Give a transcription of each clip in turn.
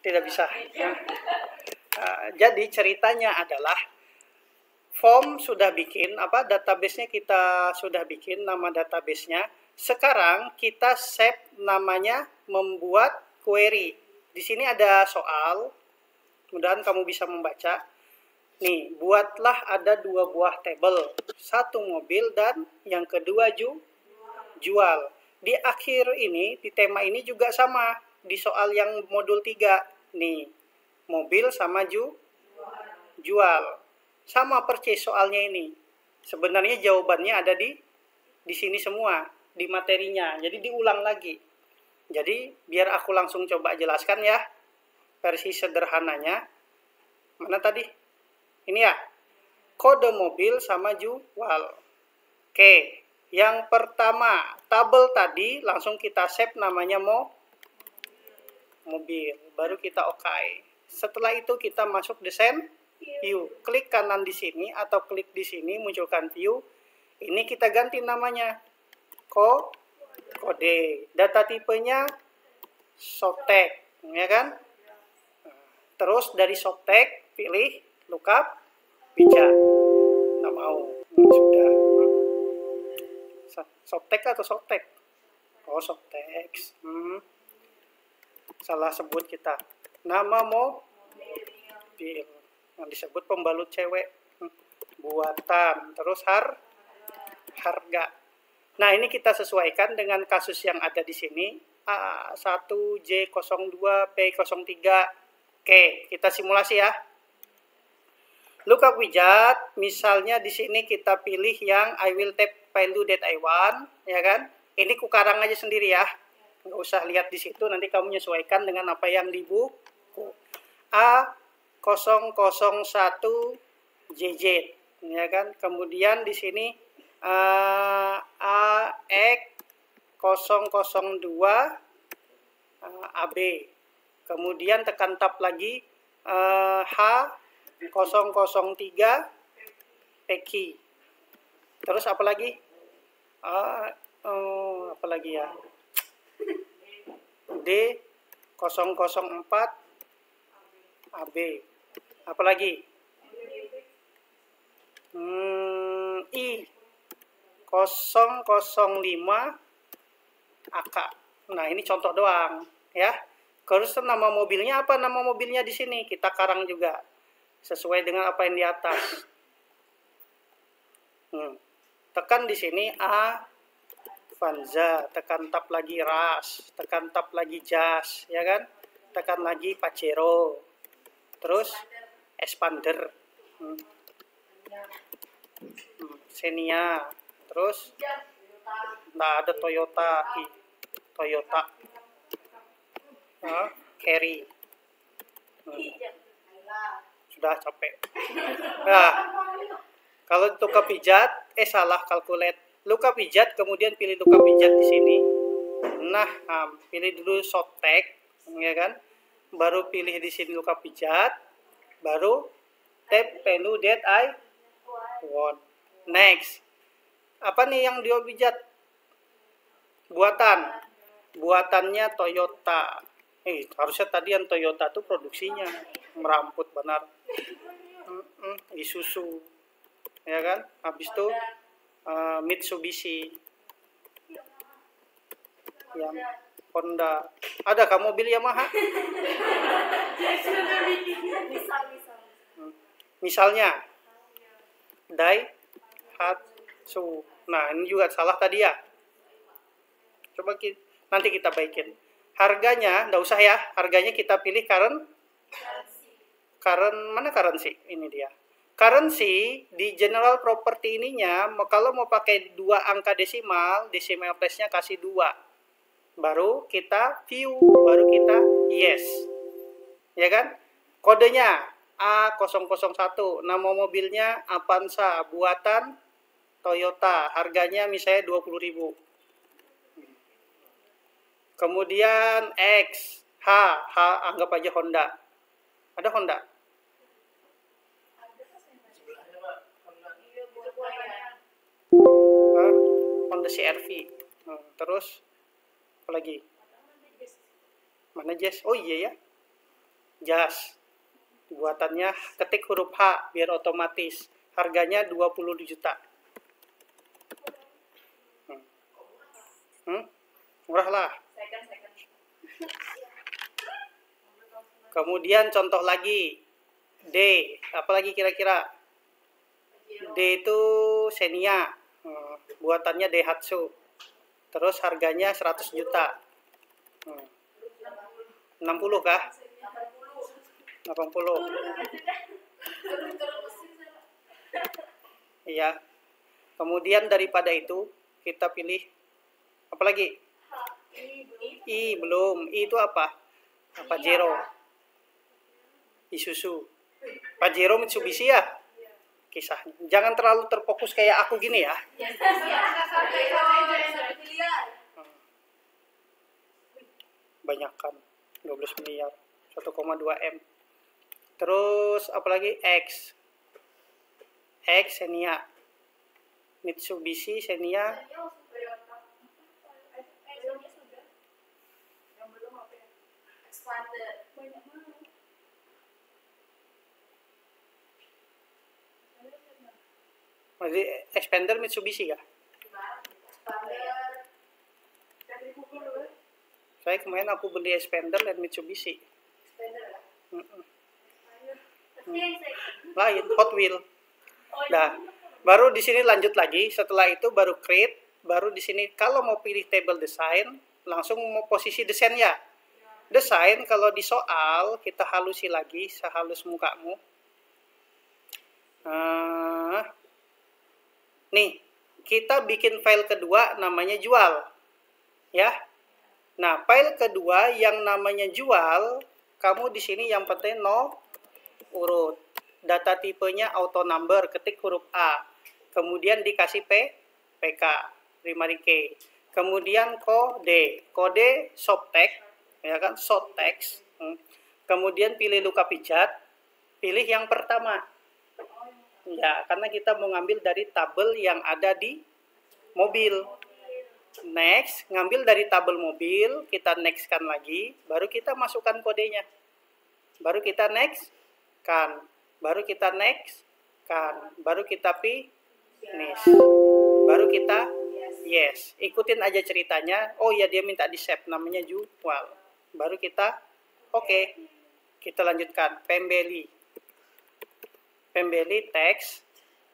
Tidak bisa. Jadi ceritanya adalah form sudah bikin, database-nya kita sudah bikin nama database-nya. Sekarang kita save namanya membuat query. Di sini ada soal, mudah-mudahan kamu bisa membaca. Nih, buatlah ada 2 buah tabel, satu mobil dan yang kedua jual. Di akhir ini, di tema ini juga sama, di soal yang modul 3. Nih, mobil sama jual. Sama persis soalnya ini. Sebenarnya jawabannya ada di sini semua, di materinya. Jadi diulang lagi. Jadi biar aku langsung coba jelaskan ya. Versi sederhananya. Mana tadi? Ini ya. Kode mobil sama jual. Oke. Yang pertama, tabel tadi langsung kita save namanya mobil. Baru kita OK. Setelah itu kita masuk desain view. Klik kanan di sini atau klik di sini munculkan view. Ini kita ganti namanya kode. Data tipenya softtext, ya kan? Terus dari softtext pilih lookup pijat. Nggak mau. Sudah. Softtext atau softtext? Oh, softtext. Salah sebut kita. Nama mobil. Yang disebut pembalut cewek. Buatan. Terus harga. Nah, ini kita sesuaikan dengan kasus yang ada di sini. A1J02P03. Oke, kita simulasi ya. Lookup widget, misalnya di sini kita pilih yang I will tap value that I want, ya kan? Ini kukarang aja sendiri ya. Nggak usah lihat di situ, nanti kamu menyesuaikan dengan apa yang di buku. A001JJ, ya kan? Kemudian di sini AX002 AB. Kemudian tekan tab lagi H003 PQ. Terus apa lagi? Apa lagi ya? D004 AB. Apa lagi? I005 AK. Nah, ini contoh doang ya. Terus nama mobilnya apa? Nama mobilnya di sini kita karang juga sesuai dengan apa yang di atas. Tekan di sini Avanza, tekan tab lagi Ras, tekan tab lagi Jas, ya kan? Tekan lagi Pajero. Terus Expander. Xenia. Terus ada Toyota. Carry. Sudah capek. Nah, kalau lookup pijat, salah calculate. Lookup pijat, kemudian pilih lookup pijat di sini. Nah, pilih dulu softtext, ya kan? Baru pilih di sini lookup pijat, baru tap value that I want. Next. Apa nih yang dia pijat? Buatannya Toyota. Harusnya tadi yang Toyota tuh produksinya meramput benar. Isuzu, ya kan? Habis itu Mitsubishi, yang Honda. Ada kah mobil Yamaha? Misalnya Daihatsu. Nah, ini juga salah tadi ya. Coba nanti kita baikin. Harganya, nggak usah ya. Harganya kita pilih mana currency? Ini dia. Currency di general property ininya, kalau mau pakai 2 angka decimal place-nya kasih 2. Baru kita view, baru kita yes. Ya kan? Kodenya A001, nama mobilnya Avanza, buatan Toyota, harganya misalnya 20.000. Kemudian X, H anggap aja Honda. Ada Honda? Honda CR-V. Terus apa lagi? Mana Jas? Oh iya ya. Jas. Buatannya ketik huruf H biar otomatis. Harganya 20 juta. Murah lah. Kemudian contoh lagi. D. Apalagi kira-kira? D itu Xenia. Buatannya Daihatsu. Terus harganya 100 juta. 60 kah? 80. Iya. Kemudian daripada itu kita pilih apa lagi? I belum. I itu apa? Pajero. Isuzu. Pajero Mitsubishi ya? Kisahnya. Jangan terlalu terfokus kayak aku gini ya. Banyakkan 12 miliar 1,2 M. Terus apalagi X Xenia, Mitsubishi Xenia. Jadi Expander Mitsubishi ya? Saya kemarin aku beli Expander dan Mitsubishi. Lain Hot Wheel. Nah, baru di sini lanjut lagi. Setelah itu baru create. Baru di sini kalau mau pilih table design, langsung mau posisi desain ya. Desain kalau di soal kita halusi lagi sehalus mukamu. Nih, kita bikin file kedua namanya jual. Ya. Nah, file kedua yang namanya jual, kamu di sini yang penting no urut. Data tipenya auto number, ketik huruf A. Kemudian dikasih PK, primary key. Kemudian kode short text, ya kan, short text. Kemudian pilih luka pijat, pilih yang pertama. Ya, karena kita mau ngambil dari tabel yang ada di mobil. Next, ngambil dari tabel mobil, kita next-kan lagi, baru kita masukkan kodenya. Baru kita next-kan, baru kita next-kan, baru kita finish. Baru kita yes. Ikutin aja ceritanya. Oh ya, dia minta di-save, namanya jual. Baru kita oke. Kita lanjutkan, Pembeli text,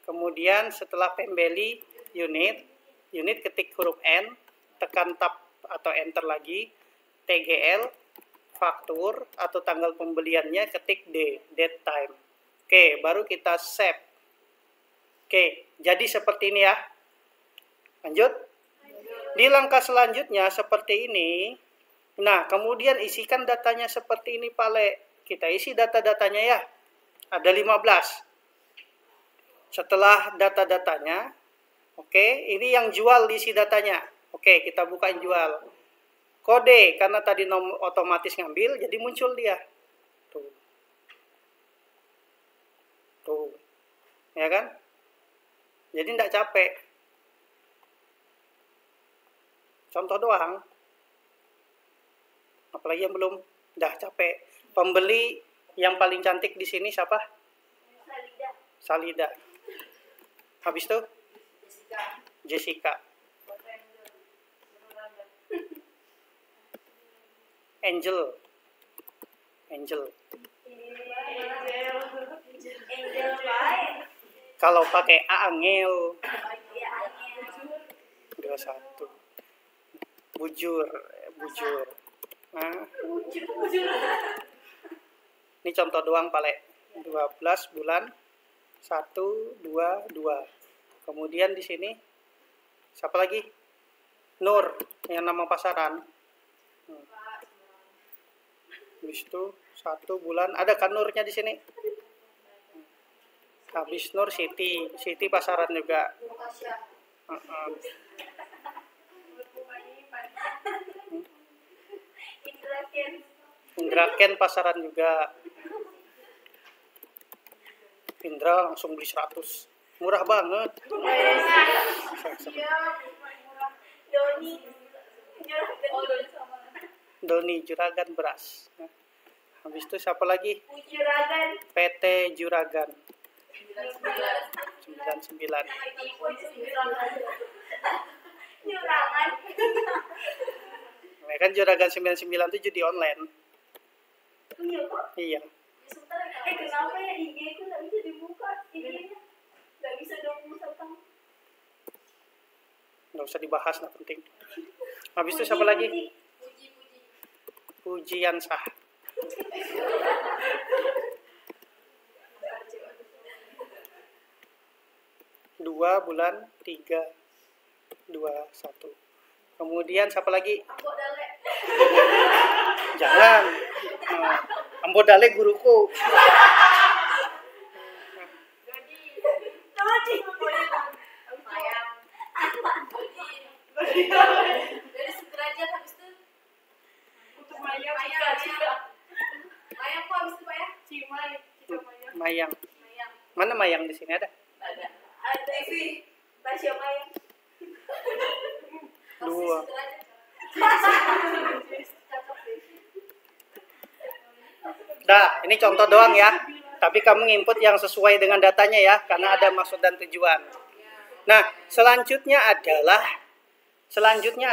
kemudian setelah pembeli unit ketik huruf N, tekan tab atau enter lagi, TGL, faktur atau tanggal pembeliannya ketik D, date time. Oke, baru kita save. Oke, jadi seperti ini ya. Lanjut. Di langkah selanjutnya seperti ini. Nah, kemudian isikan datanya seperti ini, Pale. Kita isi data-datanya ya. Ada 15. Setelah data-datanya, oke, ini yang jual diisi datanya. Oke, kita bukain jual. Kode, karena tadi otomatis ngambil, jadi muncul dia. Tuh. Ya kan? Jadi tidak capek. Contoh doang. Apalagi yang belum, dah capek. Pembeli yang paling cantik di sini siapa? Salida. Habis itu? Jessica. Angel. Kalau pakai A, Angel. 21. Bujur. Nah. Ini contoh doang, Pale. 12 bulan 1, 2, 2. Kemudian di sini siapa lagi? Nur, yang nama pasaran. Habis itu 1 bulan, ada kan Nurnya di sini? Habis Nur Siti pasaran juga. Indraken pasaran juga. Indra langsung beli 100. Murah banget. Doni Juragan Beras. Nah, habis itu siapa lagi? Juragan. PT Juragan 99. Jurangan. Nah, kan Juragan 99 itu judi online. Iya kok. Iya. Kenapa ya IG ku nggak bisa dibuka? IG-nya nggak bisa 21. Nggak usah dibahas, nggak penting. Habis itu siapa lagi? Pujian sah. 2/3/21. Kemudian siapa lagi? Jangan. Ambo Dale guruku. Dari sederajat habis itu untuk Mayang kok habis itu Pak ya? Mayang. Mana Mayang di sini ada? Ada sih Tasya Mayang. 2. Dah, ini contoh doang ya. Tapi kamu input yang sesuai dengan datanya ya, karena ada maksud dan tujuan. Nah, selanjutnya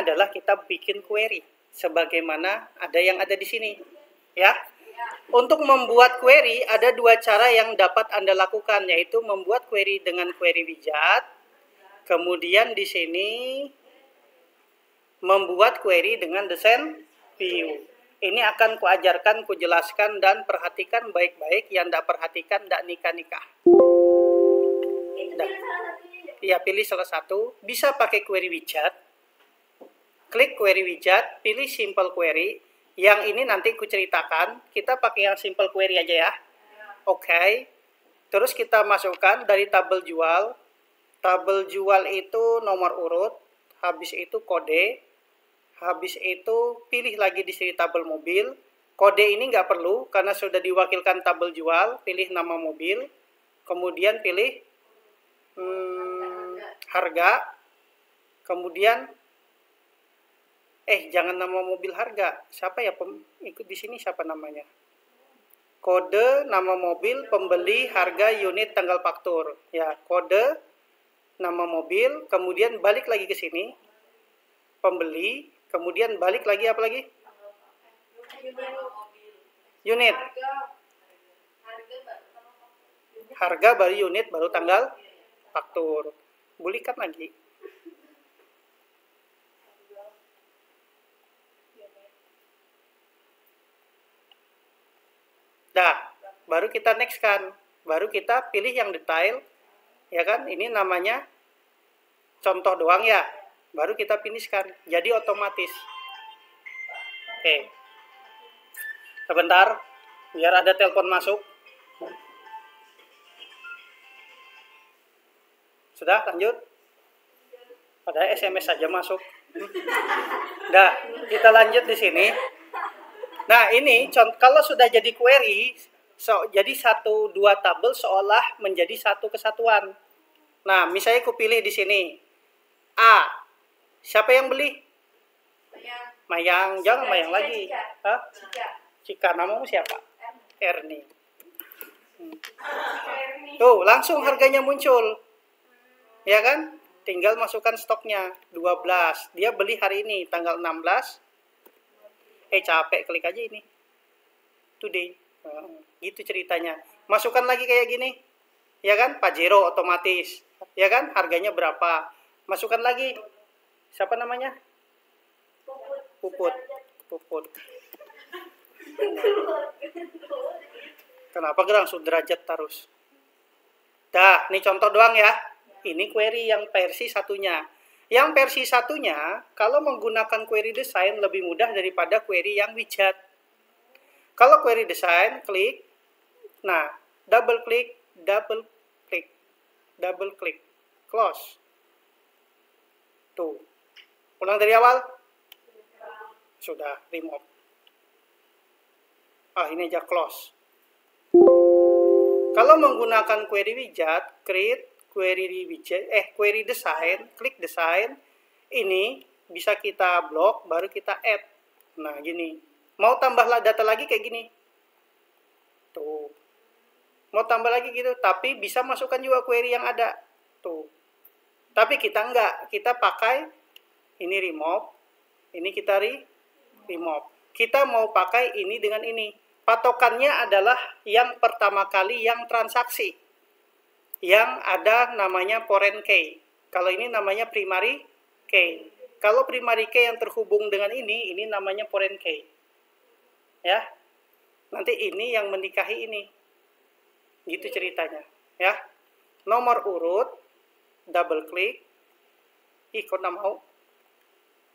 adalah kita bikin query sebagaimana ada yang ada di sini, ya. Untuk membuat query ada dua cara yang dapat Anda lakukan, yaitu membuat query dengan query widget. Kemudian di sini membuat query dengan desain view. Ini akan kuajarkan, kujelaskan, dan perhatikan baik-baik. Yang tidak perhatikan tidak nikah-nikah. Ya, pilih salah satu. Bisa pakai query widget. Klik query widget, pilih simple query. Yang ini nanti kuceritakan. Kita pakai yang simple query aja ya. Oke. Terus kita masukkan dari tabel jual. Tabel jual itu nomor urut. Habis itu kode. Habis itu pilih lagi di sini tabel mobil. Kode ini nggak perlu karena sudah diwakilkan tabel jual. Pilih nama mobil. Kemudian pilih harga. Kemudian jangan nama mobil harga. Siapa ya ikut di sini, siapa namanya? Kode, nama mobil, pembeli, harga, unit, tanggal faktur. Ya, kode, nama mobil, kemudian balik lagi ke sini. Pembeli, kemudian balik lagi apa lagi? Unit. Harga baru unit, baru tanggal faktur. Bulikan lagi. Dah, baru kita next kan. Baru kita pilih yang detail. Ya kan? Ini namanya contoh doang ya. Baru kita finishkan. Jadi otomatis. Oke. Sebentar. Biar ada telepon masuk. Sudah lanjut? Padahal SMS saja masuk. Dah, kita lanjut di sini. Nah, ini kalau sudah jadi query, jadi 1, 2 tabel seolah menjadi satu kesatuan. Nah, misalnya aku pilih di sini. A. Siapa yang beli? Mayang. Jangan Mayang lagi. Hah? Cika. Namamu siapa? Erni. Tuh, langsung harganya muncul. Ya kan? Tinggal masukkan stoknya. 12. Dia beli hari ini, tanggal 16. Capek, klik aja ini. Today. Gitu ceritanya. Masukkan lagi kayak gini. Ya kan? Pajero otomatis. Ya kan? Harganya berapa? Masukkan lagi. Siapa namanya? Puput. Kenapa gerang sudrajat terus? Dah, ini contoh doang ya. Ini query yang versi satunya. Yang versi satunya, kalau menggunakan query design lebih mudah daripada query yang widget. Kalau query design, klik. Nah, double klik, close. Tuh. Ulang dari awal. Sudah, remove. Ini aja close. Kalau menggunakan query widget, create query design, klik design. Ini bisa kita blok, baru kita add. Nah, gini. Mau tambah data lagi kayak gini. Tuh. Mau tambah lagi gitu, tapi bisa masukkan juga query yang ada. Tuh. Tapi kita enggak, kita pakai ini remove, ini kita remove. Kita mau pakai ini dengan ini. Patokannya adalah yang pertama kali yang transaksi. Yang ada namanya foreign key. Kalau ini namanya primary key. Kalau primary key yang terhubung dengan ini namanya foreign key. Ya. Nanti ini yang menikahi ini. Gitu ceritanya, ya. Nomor urut, double klik. Ih, kok nggak mau?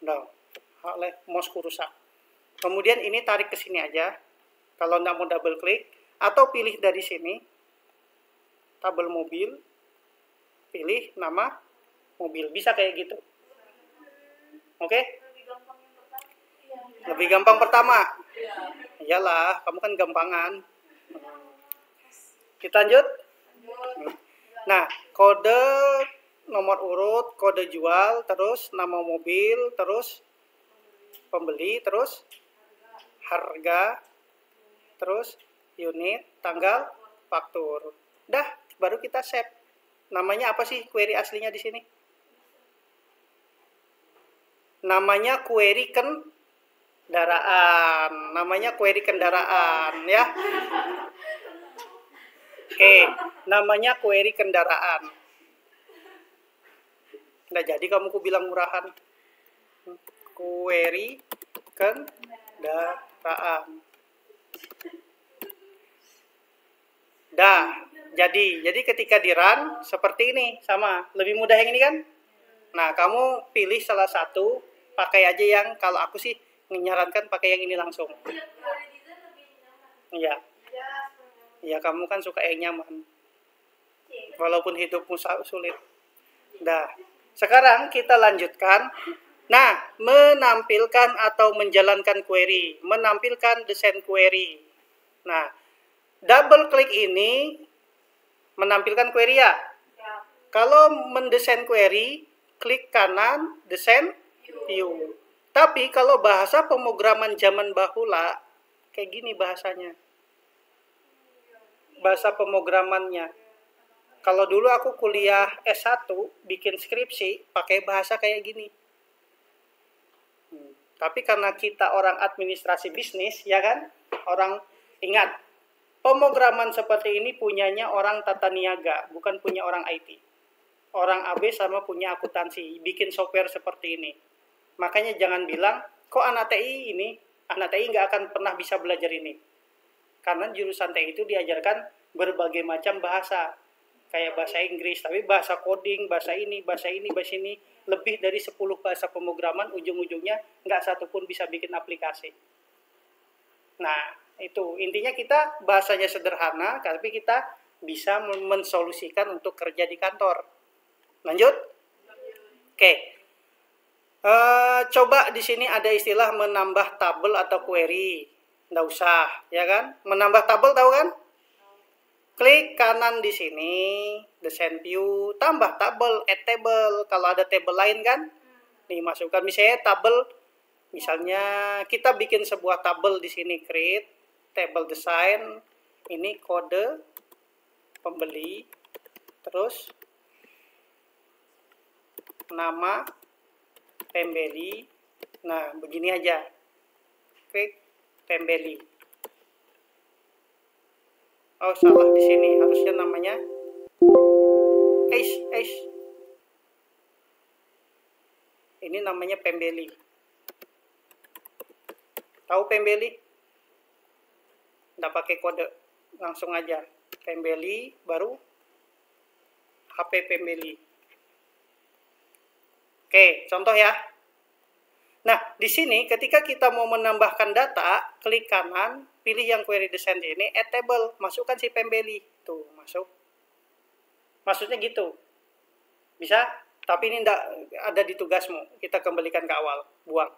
Nah, mouse rusak. Kemudian ini tarik ke sini aja. Kalau nggak mau double klik, atau pilih dari sini, tabel mobil, pilih nama mobil. Bisa kayak gitu. Oke? Lebih gampang pertama. Iyalah, kamu kan gampangan. Kita lanjut. Nah, kode nomor urut, kode jual, terus nama mobil, terus pembeli, terus harga, terus unit, tanggal, faktur. Dah, baru kita save. Namanya apa sih query aslinya di sini? Namanya query kendaraan. Namanya query kendaraan, ya. Oke, namanya query kendaraan. Nggak jadi kamu ku bilang murahan. Query kendaraan. Dah, jadi ketika di run seperti ini sama, lebih mudah yang ini kan? Nah, kamu pilih salah satu, pakai aja yang kalau aku sih menyarankan pakai yang ini langsung. Iya. Ya, kamu kan suka yang nyaman. Walaupun hidupmu sulit. Dah. Sekarang kita lanjutkan. Nah, menampilkan atau menjalankan query. Menampilkan desain query. Nah, double klik ini menampilkan query ya. Kalau mendesain query, klik kanan, desain view. Tapi kalau bahasa pemrograman zaman bahula, kayak gini bahasanya. Bahasa pemrogramannya. Kalau dulu aku kuliah S1, bikin skripsi, pakai bahasa kayak gini. Tapi karena kita orang administrasi bisnis, ya kan? Orang, ingat, pemrograman seperti ini punyanya orang tata niaga, bukan punya orang IT. Orang AB sama punya akuntansi, bikin software seperti ini. Makanya jangan bilang, kok anak TI ini, anak TI nggak akan pernah bisa belajar ini. Karena jurusan TI itu diajarkan berbagai macam bahasa. Kayak bahasa Inggris, tapi bahasa coding, bahasa ini, bahasa ini, bahasa ini. Lebih dari 10 bahasa pemrograman, ujung-ujungnya nggak satupun bisa bikin aplikasi. Nah, itu. Intinya kita bahasanya sederhana, tapi kita bisa mensolusikan untuk kerja di kantor. Lanjut? Oke. Coba di sini ada istilah menambah tabel atau query. Nggak usah, ya kan? Menambah tabel tahu kan? Klik kanan di sini, desain view, tambah tabel, add table. Kalau ada table lain kan, nih masukkan misalnya tabel. Misalnya kita bikin sebuah tabel di sini, create table design. Ini kode pembeli, terus nama pembeli. Nah, begini aja. Klik pembeli. Oh, salah di sini. Harusnya namanya Ini namanya pembeli. Tahu pembeli? Nggak pakai kode. Langsung aja. Pembeli, baru HP pembeli. Oke, contoh ya. Nah, di sini ketika kita mau menambahkan data, klik kanan, pilih yang query design ini, add table, masukkan si pembeli. Tuh, masuk. Maksudnya gitu. Bisa? Tapi ini tidak ada di tugasmu. Kita kembalikan ke awal. Buang.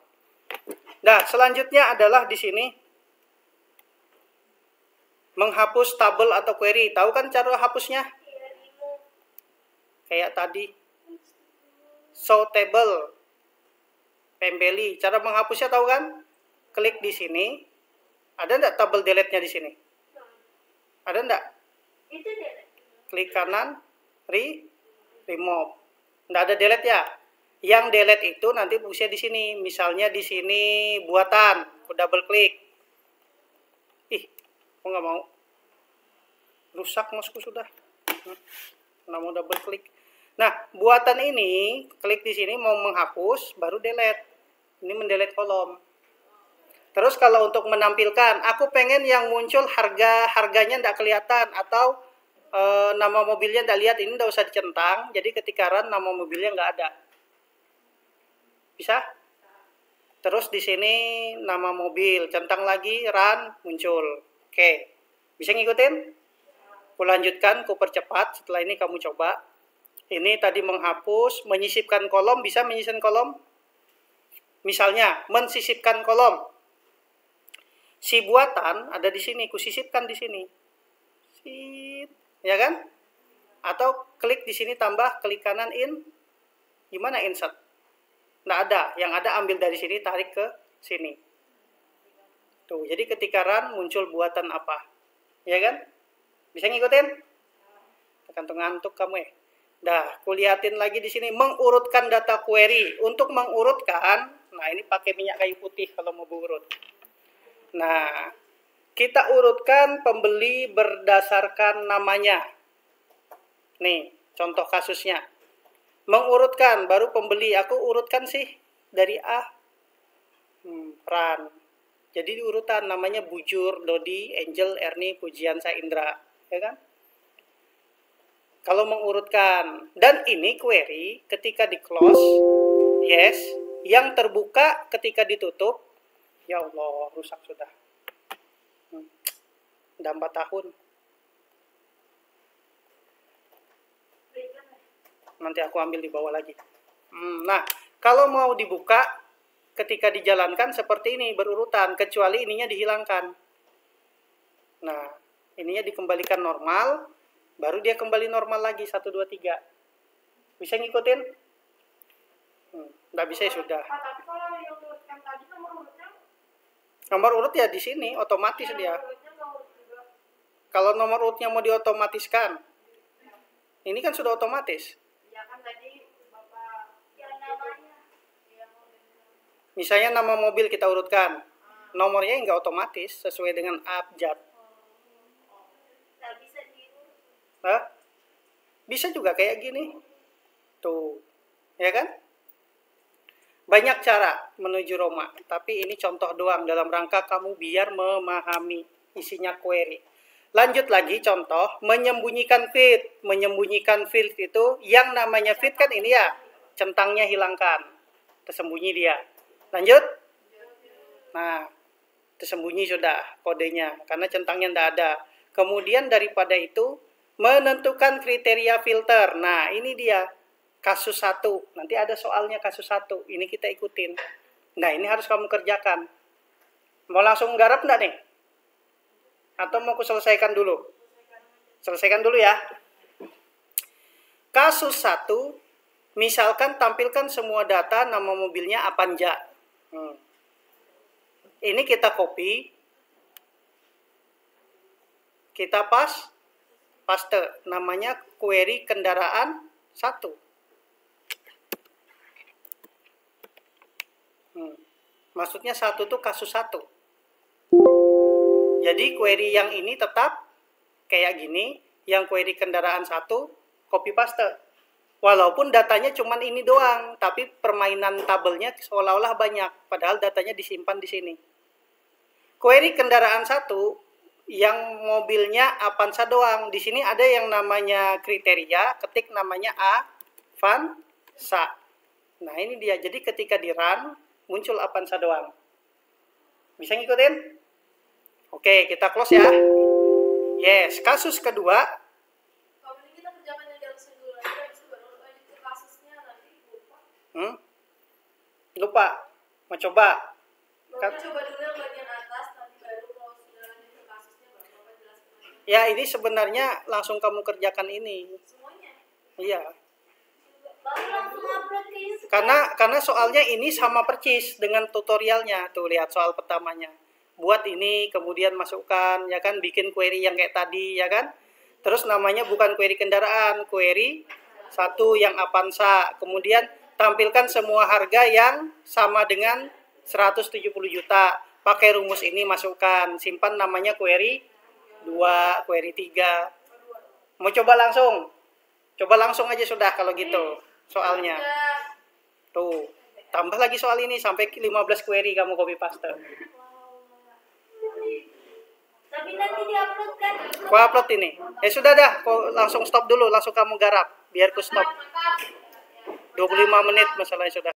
Nah, selanjutnya adalah di sini menghapus tabel atau query. Tahu kan cara hapusnya? Kayak tadi. Show table. Pembeli. Cara menghapusnya tahu kan? klik di sini. Ada enggak tabel delete-nya di sini? Ada enggak? Itu delete. Klik kanan, remove. Enggak ada delete ya? Yang delete itu nanti fungsinya di sini. Misalnya di sini buatan, aku double klik. Ih, aku nggak mau. Rusak mouse-ku sudah. Nggak mau double klik. Nah, buatan ini, klik di sini mau menghapus, baru delete. Ini mendelete kolom. Terus kalau untuk menampilkan, aku pengen yang muncul harganya tidak kelihatan atau nama mobilnya tidak lihat, ini tidak usah dicentang. Jadi ketika run nama mobilnya nggak ada. Bisa? Terus di sini nama mobil, centang lagi run muncul. Oke, bisa ngikutin? Aku lanjutkan, aku percepat. Setelah ini kamu coba. Ini tadi menghapus, menyisipkan kolom, bisa menyisipkan kolom? Misalnya mensisipkan kolom. Si buatan ada di sini, kusisipkan di sini. Sip, ya kan? Atau klik di sini tambah, klik kanan in. Gimana insert? Nggak ada, yang ada ambil dari sini, tarik ke sini. Tuh, jadi ketika run muncul buatan apa? Ya kan? Bisa ngikutin? Tekan ngantuk kamu ya. Dah, kuliatin lagi di sini mengurutkan data query. Untuk mengurutkan, nah ini pakai minyak kayu putih kalau mau berurut. Nah, kita urutkan pembeli berdasarkan namanya. Nih, contoh kasusnya. Mengurutkan, baru pembeli. Aku urutkan sih dari A. Ran. Jadi diurutan namanya Bujur, Dodi, Angel, Erni, Pujiansa, Indra. Ya kan? Kalau mengurutkan. Dan ini query ketika di close, yes. Yang terbuka ketika ditutup, ya Allah, rusak sudah. Udah 4 tahun. Nanti aku ambil di bawah lagi. Nah, kalau mau dibuka, ketika dijalankan seperti ini, berurutan. Kecuali ininya dihilangkan. Nah, ininya dikembalikan normal. Baru dia kembali normal lagi, 1, 2, 3. Bisa ngikutin? Nggak bisa ya sudah. Tapi kalau yang urutkan tadi nomor urutnya? Nomor urut ya di sini, otomatis dia. Kalau nomor urutnya mau diotomatiskan, ini kan sudah otomatis. Ya kan tadi Bapak yang namanya. Misalnya nama mobil kita urutkan, nomornya nggak otomatis sesuai dengan abjad. Nggak bisa diurut. Hah? Bisa juga kayak gini. Tuh, ya kan? Banyak cara menuju Roma, tapi ini contoh doang dalam rangka kamu biar memahami isinya query. Lanjut lagi contoh, menyembunyikan field. Menyembunyikan field itu, yang namanya field kan ini ya, centangnya hilangkan. Tersembunyi dia. Lanjut. Nah, tersembunyi sudah kodenya, karena centangnya tidak ada. Kemudian daripada itu, menentukan kriteria filter. Nah, ini dia. Kasus 1. Nanti ada soalnya kasus 1. Ini kita ikutin. Nah, ini harus kamu kerjakan. Mau langsung garap enggak nih? Atau mau aku selesaikan dulu? Selesaikan dulu ya. Kasus 1, misalkan tampilkan semua data nama mobilnya Avanza. Ini kita copy. Kita paste. Namanya query kendaraan 1. Maksudnya 1 itu kasus 1. Jadi query yang ini tetap kayak gini, yang query kendaraan 1 copy paste. Walaupun datanya cuma ini doang, tapi permainan tabelnya seolah-olah banyak, padahal datanya disimpan di sini. Query kendaraan 1 yang mobilnya Avanza doang. Di sini ada yang namanya kriteria, ketik namanya Avanza. Nah, ini dia. Jadi ketika di run muncul Avanza doang. Bisa ngikutin? Oke, kita close ya. Yes, kasus kedua. Kalau ini kita kerjakan yang jalan dulu aja, habis itu baru lanjut ke kasusnya nanti lupa. Lupa. Mau coba? Bapak coba dulu yang bagian atas, nanti baru kalau sudah lanjut ke kasusnya baru Bapak jelaskan lagi. Ya, ini sebenarnya langsung kamu kerjakan ini. Semuanya? Iya. Baru langsung upload ke YouTube. Karena soalnya ini sama persis dengan tutorialnya. Tuh lihat soal pertamanya. Buat ini, kemudian masukkan, ya kan, bikin query yang kayak tadi, ya kan. Terus namanya bukan query kendaraan, query satu yang Avanza. Kemudian tampilkan semua harga yang sama dengan 170 juta. Pakai rumus ini masukkan. Simpan namanya query 2, query 3. Mau coba langsung? Coba langsung aja sudah kalau gitu soalnya. Tuh, tambah lagi soal ini sampai 15 query kamu copy paste. Tapi nanti diupload kan? Ku upload ini. Sudah dah, kau langsung stop dulu, langsung kamu garap biar ku stop. 25 menit masalahnya sudah.